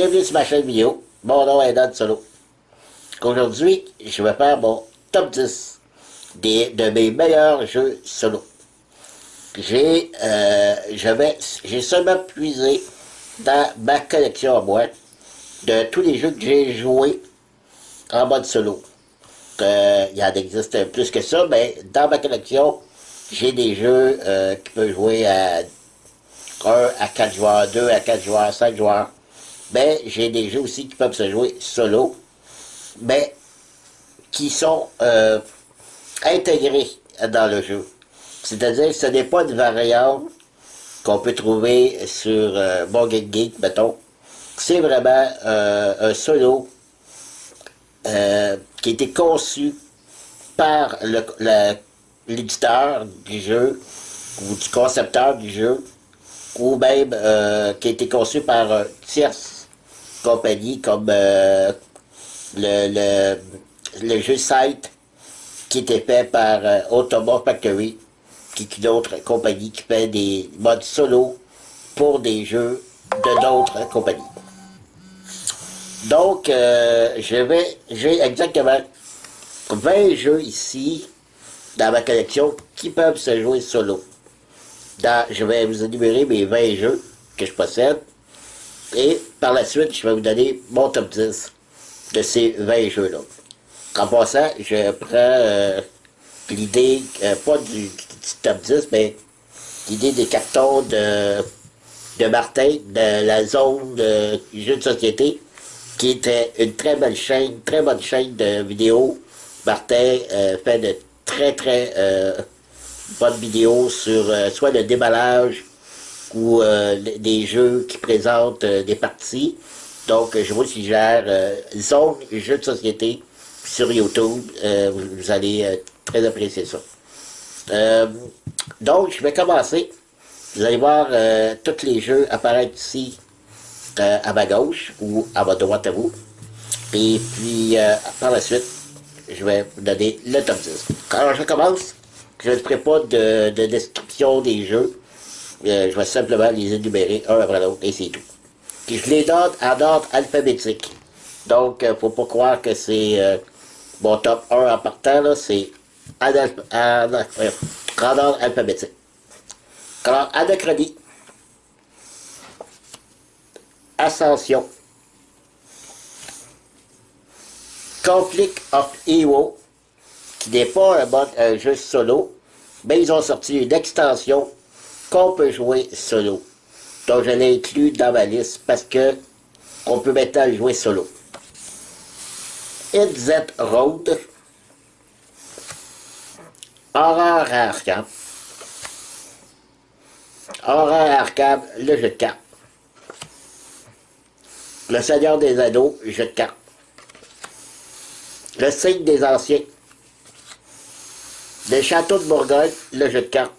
Bienvenue sur ma chaîne vidéo. Mon nom est Dan Solo. Aujourd'hui, je vais faire mon top 10 de mes meilleurs jeux solo. J'ai seulement puisé dans ma collection à moi de tous les jeux que j'ai joués en mode solo. Il y en existe plus que ça, mais dans ma collection, j'ai des jeux qui peuvent jouer à 1 à 4 joueurs, 2 à 4 joueurs, 5 joueurs. Mais j'ai des jeux aussi qui peuvent se jouer solo, mais qui sont intégrés dans le jeu. C'est-à-dire que ce n'est pas une variante qu'on peut trouver sur Board Game Geek, mettons. C'est vraiment un solo qui a été conçu par l'éditeur du jeu ou du concepteur du jeu, ou même qui a été conçu par une tierce compagnie comme le jeu Site qui était fait par Automa Factory, qui est une autre compagnie qui fait des modes solo pour des jeux de d'autres compagnies. Donc, j'ai exactement 20 jeux ici dans ma collection qui peuvent se jouer solo. Je vais vous énumérer mes 20 jeux que je possède. Et par la suite, je vais vous donner mon top 10 de ces 20 jeux-là. En passant, je prends l'idée, pas du top 10, mais l'idée des cartons de Martin, de la zone de jeux de société, qui était une très bonne chaîne de vidéos. Martin fait de très bonnes vidéos sur soit le déballage, ou des jeux qui présentent des parties. Donc, je vous suggère Zone Jeux de société sur YouTube. Vous allez très apprécier ça. Donc, je vais commencer. Vous allez voir tous les jeux apparaître ici à ma gauche ou à ma droite à vous. Et puis, par la suite, je vais vous donner le top 10. Alors, je commence. Je ne ferai pas de description des jeux. Je vais simplement les énumérer un après l'autre et c'est tout. Puis je les donne en ordre alphabétique. Donc, faut pas croire que c'est mon top 1 en partant, là, c'est en ordre alphabétique. Alors, Anachronie, Ascension, Conflict of Hero, qui n'est pas un jeu solo, mais ils ont sorti une extension qu'on peut jouer solo. Donc je l'ai inclus dans ma liste parce que on peut maintenant le jouer solo. Hit Z Road, Horror Arkham, Horror Arkham, le jeu de cartes. Le Seigneur des Anneaux, jeu de cartes. Le Signe des Anciens. Le Château de Bourgogne, le jeu de cartes.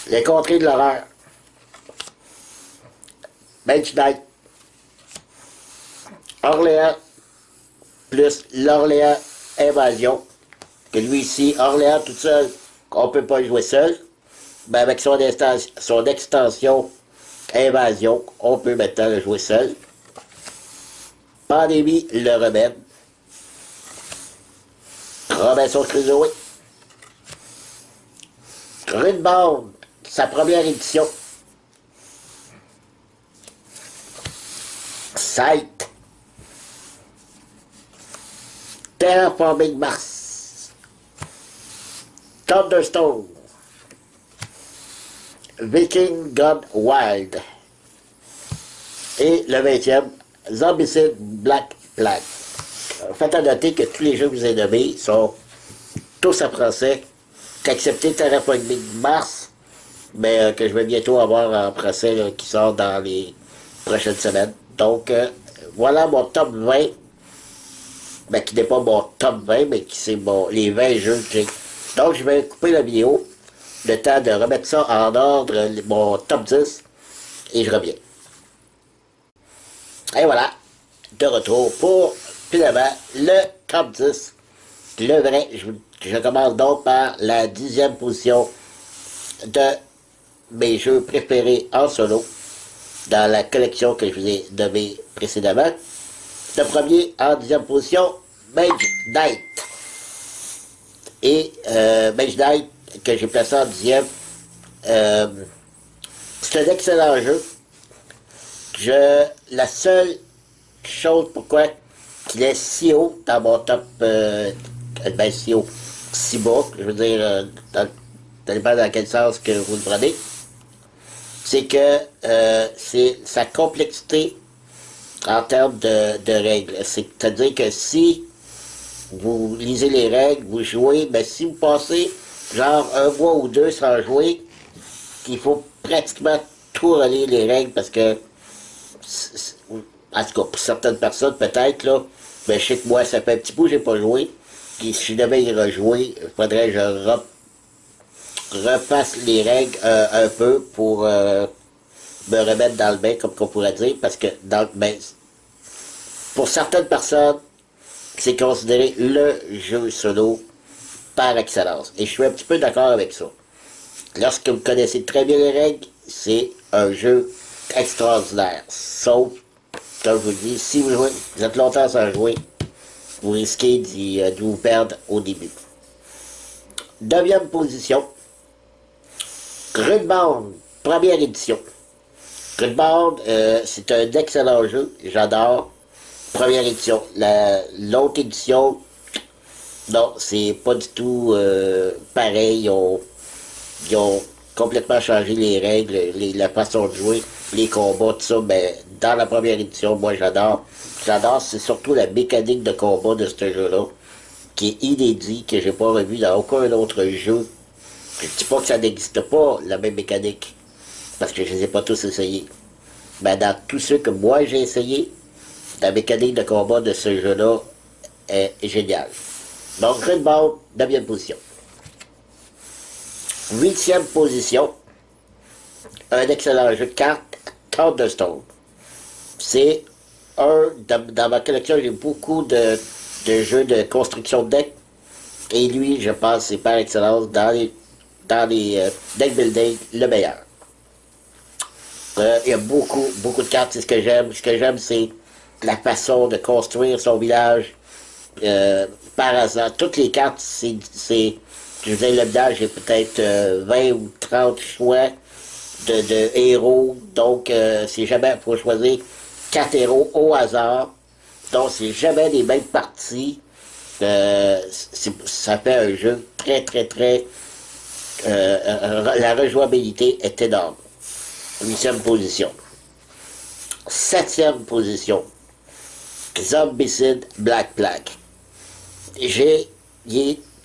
Les Contrées de l'horreur. Bench Night. Orléans, plus l'Orléans Invasion. Que lui ici, Orléans tout seul, on ne peut pas jouer seul. Mais avec son extension Invasion, on peut maintenant le jouer seul. Pandémie, le remède. Robinson Crusoe. Runebound, sa première édition. Site. Terraforming Mars. Thunderstone. Viking Gone Wild. Et le 20e, Zombicide Black Flag. Faites à noter que tous les jeux que je vous ai nommés sont tous en français, qu'accepter Terraforming Mars, mais que je vais bientôt avoir en français là, qui sort dans les prochaines semaines. Donc, voilà mon top 20, ben, qui n'est pas mon top 20, mais qui c'est les 20 jeux que j'ai. Donc, je vais couper la vidéo, le temps de remettre ça en ordre, mon top 10, et je reviens. Et voilà, de retour pour, finalement, le top 10. Le vrai, je commence donc par la 10e position de mes jeux préférés en solo. dans la collection que je vous ai nommée précédemment. Le premier, en 10e position, Mage Knight. Et Mage Knight, que j'ai placé en 10e, c'est un excellent jeu. La seule chose pourquoi qu'il est si haut dans mon top, si haut, si bas, je veux dire, ça dépend dans quel sens que vous le prenez, c'est que c'est sa complexité en termes de règles. C'est-à-dire que si vous lisez les règles, vous jouez, mais si vous passez genre un mois ou deux sans jouer, il faut pratiquement tout relire les règles parce que, en tout cas, pour certaines personnes, peut-être, là, mais je sais que moi, ça fait un petit bout que j'ai pas joué. Puis si je devais y rejouer, il faudrait que je refasse les règles un peu pour me remettre dans le bain, comme qu'on pourrait dire, parce que dans le bain, pour certaines personnes, c'est considéré le jeu solo par excellence. Et je suis un petit peu d'accord avec ça. Lorsque vous connaissez très bien les règles, c'est un jeu extraordinaire. Sauf, comme je vous le dis, si vous jouez, vous êtes longtemps sans jouer, vous risquez de vous perdre au début. 9e position, Runebound, première édition. Runebound, c'est un excellent jeu, j'adore. Première édition. L'autre édition, non, c'est pas du tout pareil. Ils ont complètement changé les règles, la façon de jouer, les combats, tout ça. Mais dans la première édition, moi j'adore. J'adore, c'est surtout la mécanique de combat de ce jeu-là, qui est inédit, que j'ai pas revu dans aucun autre jeu. Je dis pas que ça n'existe pas, la même mécanique, parce que je les ai pas tous essayés. Mais dans tous ceux que moi j'ai essayés, la mécanique de combat de ce jeu-là est géniale. Donc, Runebound, 9e position. 8e position, un excellent jeu de cartes, Thunderstone. C'est dans ma collection, j'ai beaucoup de jeux de construction de deck. Et lui, je pense, c'est par excellence dans les deck building, le meilleur. Il y a beaucoup de cartes, c'est ce que j'aime. Ce que j'aime, c'est la façon de construire son village par hasard. Toutes les cartes, je vous ai le village, j'ai peut-être 20 ou 30 choix de héros. Donc, c'est jamais, il faut choisir 4 héros au hasard. Donc, c'est jamais les mêmes parties. Ça fait un jeu très. La rejouabilité est énorme. 8e position. 7e position. Zombicide Black Plague.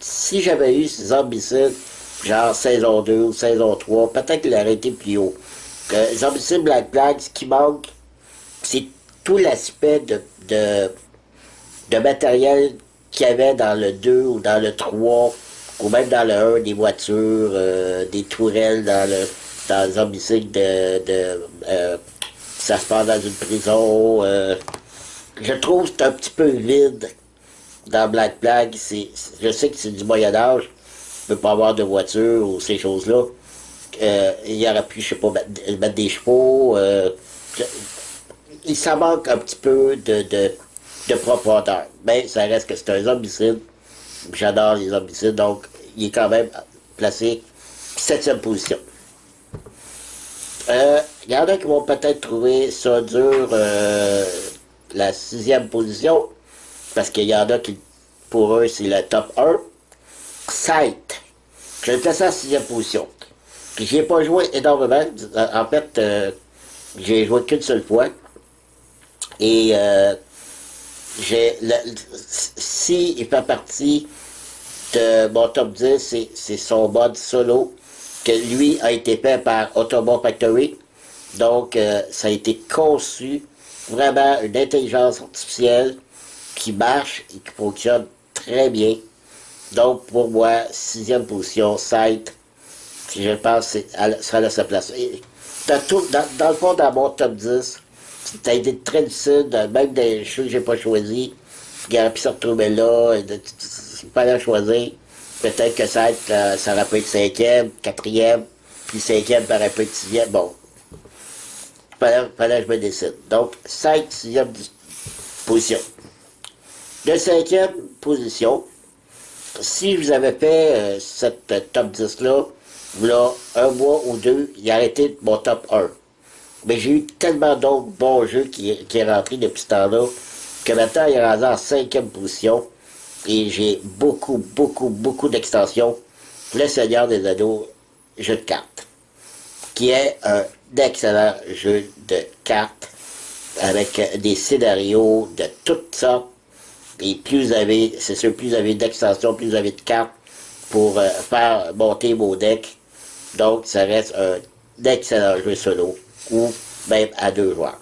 Si j'avais eu Zombicide, genre saison 2 ou saison 3, peut-être qu'il aurait été plus haut. Zombicide Black Plague, ce qui manque, c'est tout l'aspect de matériel qu'il y avait dans le 2 ou dans le 3, ou même dans le 1, des voitures, des tourelles dans Zombicide ça se passe dans une prison. Je trouve que c'est un petit peu vide dans Black Plague. Je sais que c'est du Moyen-Âge, on ne peut pas avoir de voiture ou ces choses-là. Il y aurait pu, je sais pas, mettre des chevaux. Ça manque un petit peu de profondeur. Mais ça reste que c'est un zombicide. J'adore les zombicides, donc il est quand même placé 7e position. Il y en a qui vont peut-être trouver ça dur, la 6e position, parce qu'il y en a qui, pour eux, c'est le top 1. Sight. Je l'ai placé en 6e position. Puis j'y ai pas joué énormément. En fait, j'ai joué qu'une seule fois. Et si il fait partie de mon top 10, c'est son mode solo, que lui a été fait par Autobot Factory. Donc, ça a été conçu vraiment une intelligence artificielle qui marche et qui fonctionne très bien. Donc, pour moi, 6e position, Sight, je pense que sera à sa place. Et dans le fond, dans mon top 10, ça a été très difficile, même des choses que j'ai pas choisies. Il aurait pu se retrouver là, il fallait choisir. Peut-être que ça aurait pu être 5e, 4e, puis 5e aurait pu être 6e. Bon. fallait que je me décide. Donc, 5, 6e position. De 5e position, si je vous avais fait cette top 10-là, voilà, un mois ou deux, il a arrêté mon top 1. Mais j'ai eu tellement d'autres bons jeux qui est rentré depuis ce temps-là, que maintenant, il est rendu en 5e position. Et j'ai beaucoup d'extensions. Le Seigneur des Anneaux, jeu de cartes, qui est un excellent jeu de cartes avec des scénarios de toutes sortes. Et plus vous avez, c'est sûr, plus vous avez d'extensions, plus vous avez de cartes pour faire monter vos decks. Donc, ça reste un excellent jeu solo ou même à 2 joueurs.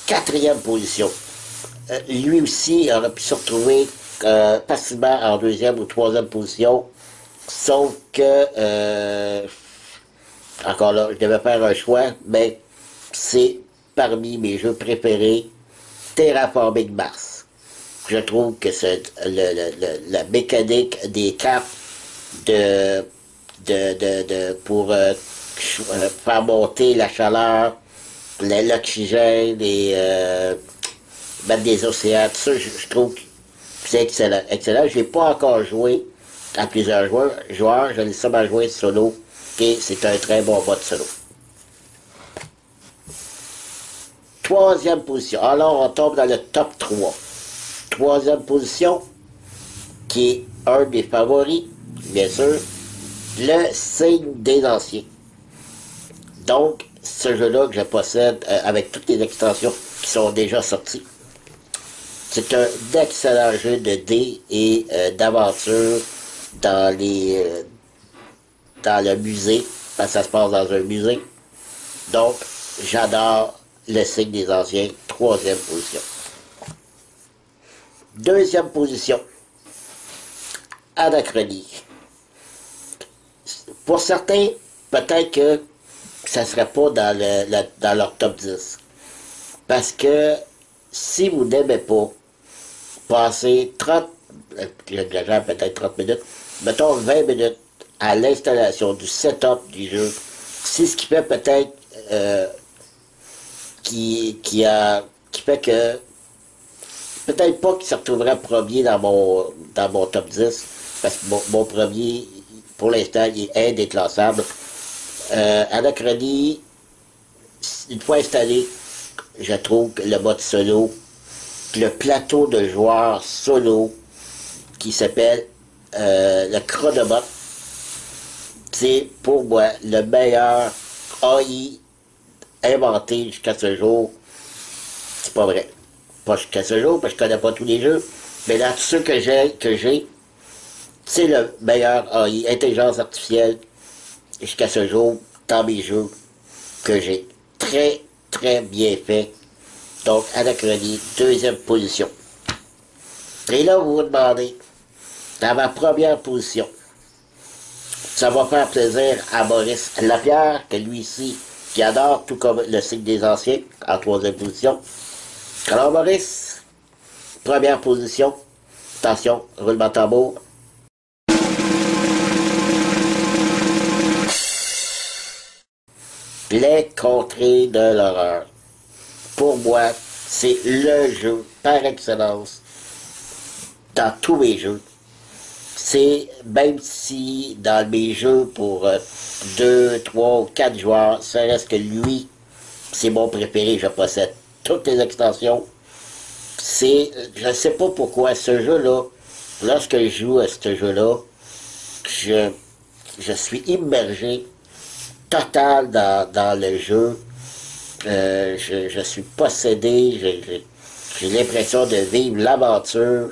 4e position. Lui aussi, on a pu se retrouver facilement en 2e ou 3e position. Sauf que, encore là, je devais faire un choix, mais c'est parmi mes jeux préférés, Terraforming Mars. Je trouve que c'est la mécanique des cartes pour faire monter la chaleur, l'oxygène et mettre des océans, tout ça, je trouve que c'est excellent. Excellent. Je n'ai pas encore joué à plusieurs joueurs, je l'ai seulement joué solo, et c'est un très bon mode solo. 3e position. Alors, on tombe dans le top 3. 3e position, qui est un des favoris, bien sûr, le Signe des Anciens. Donc, ce jeu-là que je possède avec toutes les extensions qui sont déjà sorties. C'est un excellent jeu de dés et d'aventure dans le musée, parce que ça se passe dans un musée. Donc, j'adore le Signe des Anciens, 3e position. 2e position, Anachronie. Pour certains, peut-être que ça ne serait pas dans leur top 10. Parce que si vous n'aimez pas passer 30, j'exagère peut-être 30 minutes, mettons 20 minutes à l'installation du setup du jeu, c'est ce qui fait peut-être qui fait que peut-être pas qu'il se retrouverait premier dans mon top 10, parce que mon premier, pour l'instant, il est indéclassable. Anachronie, une fois installé, je trouve que le mode solo, le plateau de joueurs solo qui s'appelle le Chronomot, c'est pour moi le meilleur AI inventé jusqu'à ce jour. C'est pas vrai. Pas jusqu'à ce jour, parce que je connais pas tous les jeux. Mais là, tous ceux que j'ai, c'est le meilleur AI, intelligence artificielle, jusqu'à ce jour, dans mes jeux que j'ai. Très bien fait. Donc, Anachronie, 2e position. Et là, vous vous demandez, dans ma première position, ça va faire plaisir à Maurice Lapierre, que lui ici, qui adore, tout comme le Signe des Anciens, en 3e position. Alors, Maurice, première position. Attention, roulement de tambour. Les Contrées de l'horreur. Pour moi, c'est le jeu par excellence dans tous mes jeux. C'est, même si dans mes jeux pour 2, 3 ou 4 joueurs, ça reste que lui, c'est mon préféré, je possède toutes les extensions. Je ne sais pas pourquoi ce jeu-là, lorsque je joue à ce jeu-là, je suis immergé total dans le jeu. Je suis possédé, j'ai l'impression de vivre l'aventure.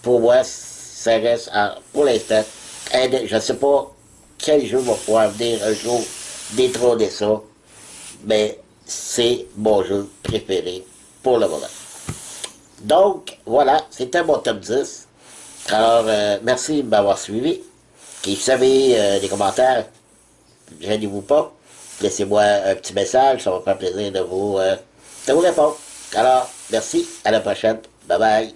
Pour moi, ça reste, pour l'instant, je ne sais pas quel jeu va pouvoir venir un jour détrôner ça, mais c'est mon jeu préféré pour le moment. Donc, voilà, c'était mon top 10. Alors, merci de m'avoir suivi. Et vous savez, les commentaires, gênez-vous pas. Laissez-moi un petit message, ça va me faire plaisir de vous répondre. Alors, merci, à la prochaine. Bye bye.